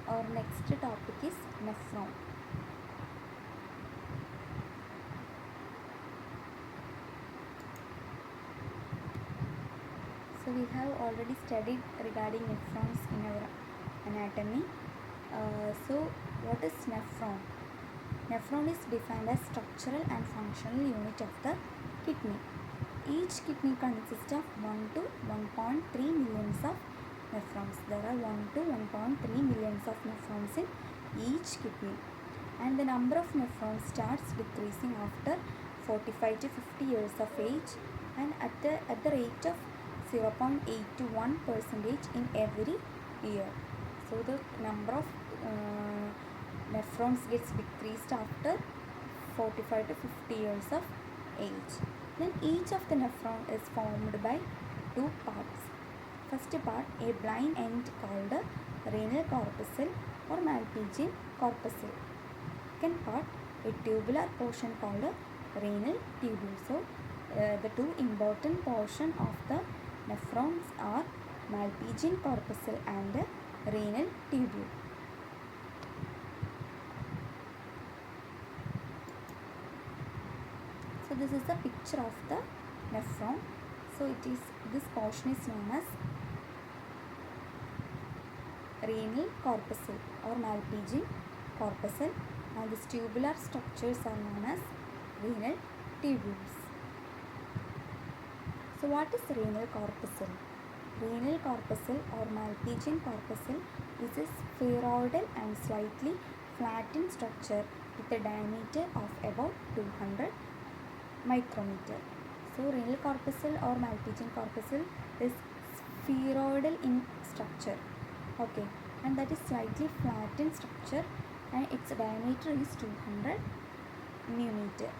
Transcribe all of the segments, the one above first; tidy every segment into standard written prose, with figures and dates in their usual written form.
Our next topic is nephron. So we have already studied regarding nephrons in our anatomy. So what is nephron? Nephron is defined as structural and functional unit of the kidney. Each kidney consists of 1 to 1.3 millions of nephrons. There are 1 to 1.3 millions of nephrons in each kidney, and the number of nephrons starts decreasing after 45 to 50 years of age, and at the rate of 0.8 to 1% in every year. So the number of nephrons gets decreased after 45 to 50 years of age. Then each of the nephron is formed by two parts. First part, a blind end called a renal corpuscle or Malpighian corpuscle. Second part, a tubular portion called a renal tubule. So the two important portion of the nephrons are Malpighian corpuscle and renal tubule. So this is a picture of the nephron. So this portion is known as renal corpuscle or Malpighian corpuscle, and these tubular structures are known as renal tubules. So what is renal corpuscle? Renal corpuscle or Malpighian corpuscle is a spheroidal and slightly flattened structure with a diameter of about 200 micrometer. So renal corpuscle or Malpighian corpuscle is spheroidal in structure, okay, and that is slightly flattened structure, and its diameter is 200 millimeter.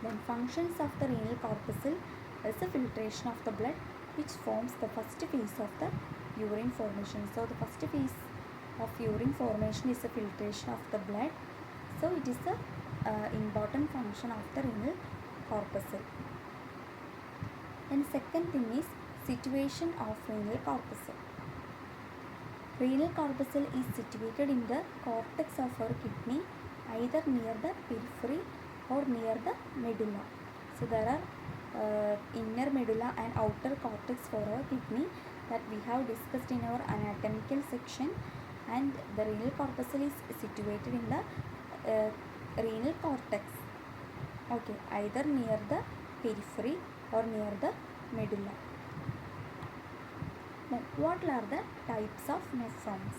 Then functions of the renal corpuscle is the filtration of the blood, which forms the first phase of the urine formation. So the first phase of urine formation is the filtration of the blood. So it is the important function of the renal corpuscle. And second thing is situation of renal corpuscle. Renal corpuscle is situated in the cortex of our kidney, either near the periphery or near the medulla. So there are inner medulla and outer cortex for our kidney that we have discussed in our anatomical section, and the renal corpuscle is situated in the renal cortex, okay, either near the periphery or near the medulla. Then what are the types of nephrons?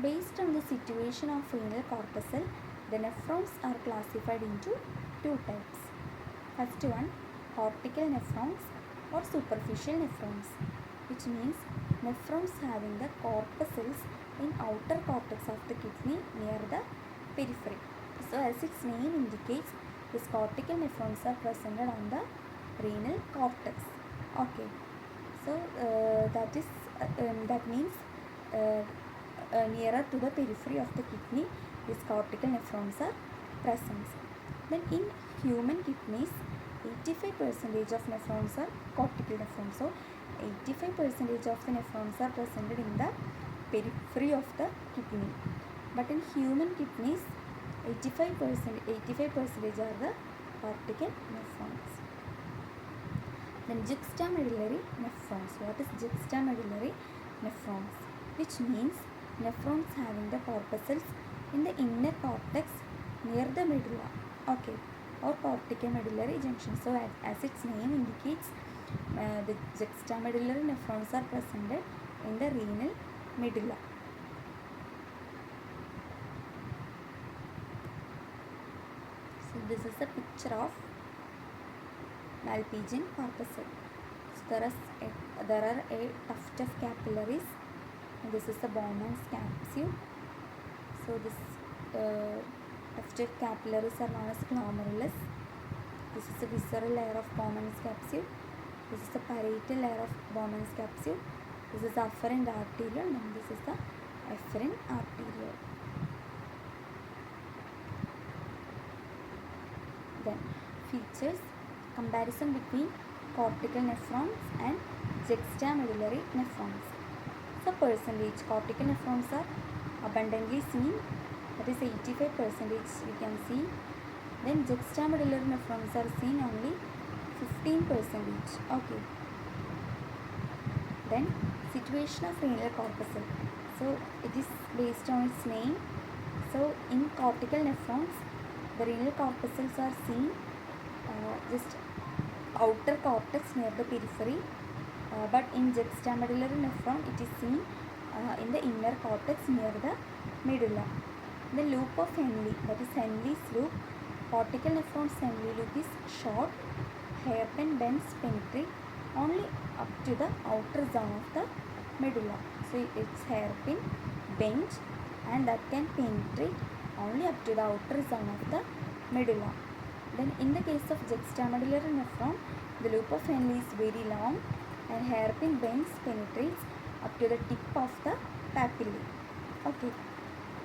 Based on the situation of renal corpuscle, the nephrons are classified into two types. First one, cortical nephrons or superficial nephrons, which means nephrons having the corpuscles in outer cortex of the kidney near the periphery. So as its name indicates, these cortical nephrons are presented on the renal cortex, okay. So that means nearer to the periphery of the kidney, these cortical nephrons are present. Then in human kidneys, 85% of nephrons are cortical nephrons. So 85% of the nephrons are presented in the periphery of the kidney. But in human kidneys, 85% are the cortical nephrons. Then juxtamedullary nephrons. What is juxtamedullary nephrons? Which means nephrons having the corpuscles in the inner cortex near the medulla, okay, or corticomedullary junction. So as its name indicates, the juxtamedullary nephrons are presented in the renal medulla. So this is a picture of Malpighian corpuscle. So there are a tuft of capillaries, and this is the Bowman's capsule. So this tuft of capillaries are known as glomerulus. This is the visceral layer of Bowman's capsule. This is the parietal layer of Bowman's capsule. This is the afferent arteriole, and this is the efferent arteriole. Then features, comparison between cortical nephrons and juxtamedullary nephrons. So percentage, cortical nephrons are abundantly seen, that is 85% we can see. Then juxtamedullary nephrons are seen only 15%. Okay. Then situation of renal corpuscle. So it is based on its name. So in cortical nephrons, the renal corpuscles are seen just outer cortex near the periphery, but in juxtamedullary nephron it is seen in the inner cortex near the medulla. The loop of Henle, that is Henle's loop. Cortical nephron's Henle loop is short. Hairpin bends penetrate only up to the outer zone of the medulla. So its hairpin bends and that can penetrate only up to the outer zone of the medulla. Then in the case of juxtamedullary nephron, the loop of Henle is very long and hairpin bends penetrates up to the tip of the papillae. Okay.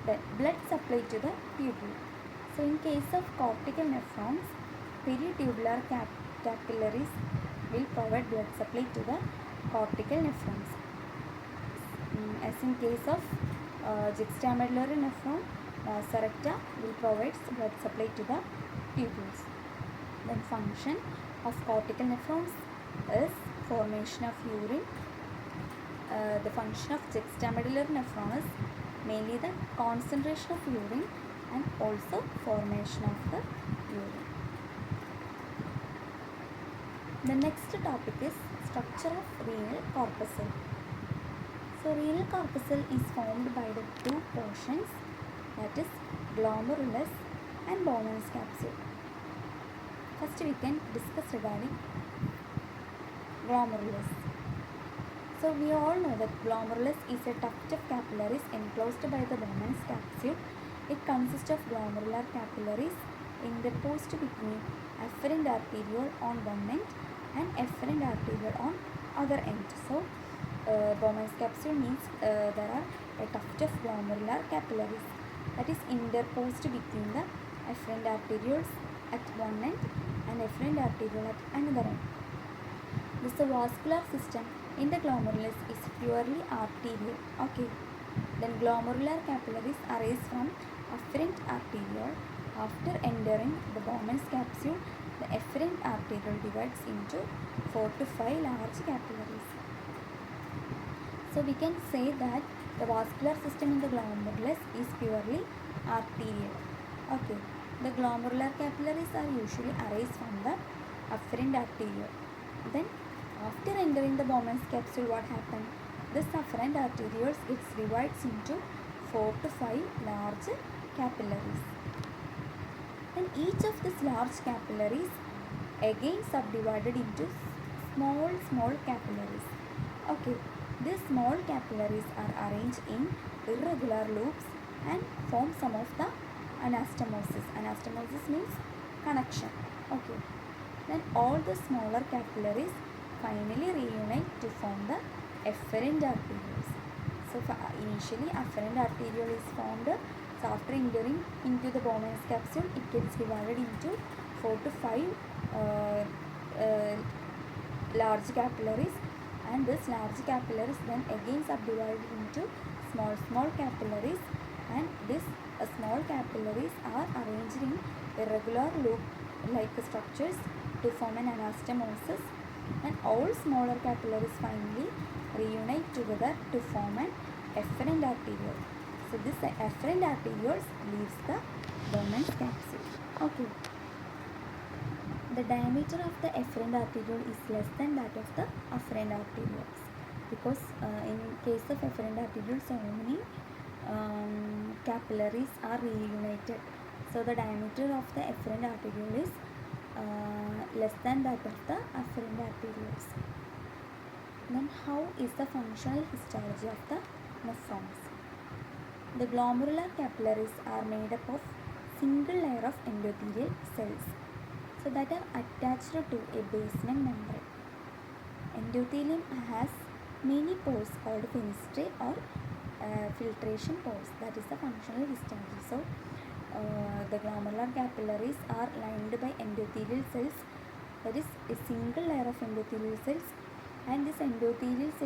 Then blood supply to the tubule. So in case of cortical nephrons, peritubular capillaries will provide blood supply to the cortical nephrons. As in case of juxtamedullary nephron, vasa recta will provide blood supply to the tubules. Then function of cortical nephrons is formation of urine. The function of juxtamedullary nephron is mainly the concentration of urine and also formation of the urine. The next topic is structure of renal corpuscle. So renal corpuscle is formed by the two portions, that is glomerulus and Bowman's capsule. First we can discuss regarding glomerulus. So we all know that glomerulus is a tuft of capillaries enclosed by the Bowman's capsule. It consists of glomerular capillaries interposed between afferent arteriole on one end and efferent arteriole on other end. So Bowman's capsule means there are a tuft of glomerular capillaries that is interposed between the efferent arterioles at one end and efferent arteriole at another end. This vascular system in the glomerulus is purely arterial. Okay. Then glomerular capillaries arise from afferent arteriole. After entering the Bowman's capsule, the efferent arteriole divides into 4 to 5 large capillaries. So we can say that the vascular system in the glomerulus is purely arterial. Okay. The glomerular capillaries are usually arise from the afferent arteriole. Then after entering the Bowman's capsule, what happened? This afferent arterioles gets divides into 4 to 5 large capillaries. And each of these large capillaries again subdivided into small capillaries. Okay, these small capillaries are arranged in irregular loops and form some of the anastomosis. Anastomosis means connection. Okay, then all the smaller capillaries finally reunite to form the efferent arterioles. So initially afferent arteriole is formed. So after entering into the Bowman's capsule, it gets divided into 4 to 5 large capillaries, and this large capillaries then again subdivided into small capillaries, and this small capillaries are arranged in irregular loop like structures to form an anastomosis, and all smaller capillaries finally reunite together to form an efferent arteriole. So this efferent arterioles leaves the Bowman's capsule. Okay. The diameter of the efferent arteriole is less than that of the afferent arterioles, because in case of efferent arterioles, so many capillaries are reunited. So the diameter of the efferent arteriole is less than that of the afferent arterioles. Then how is the functional histology of the nephrons? The glomerular capillaries are made up of single layer of endothelial cells, so that are attached to a basement membrane. Endothelium has many pores called fenestrae or filtration pores. That is the functional histology. So the glomerular capillaries are lined by endothelial cells, that is a single layer of endothelial cells, and this endothelial cells